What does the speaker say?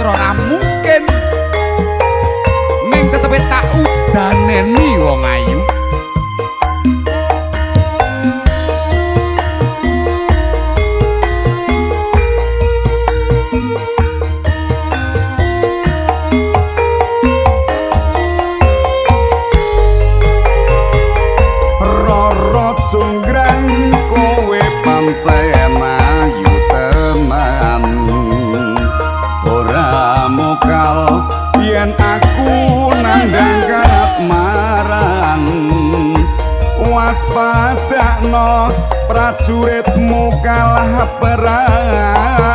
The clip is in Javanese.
Citra ra mungkin ning tetepe tak udaneni wong ayu. Jonggrang kowe pancen ayu tenan ora mokal yen aku nandang kasmaran waspadakno prajuritmu kalah perang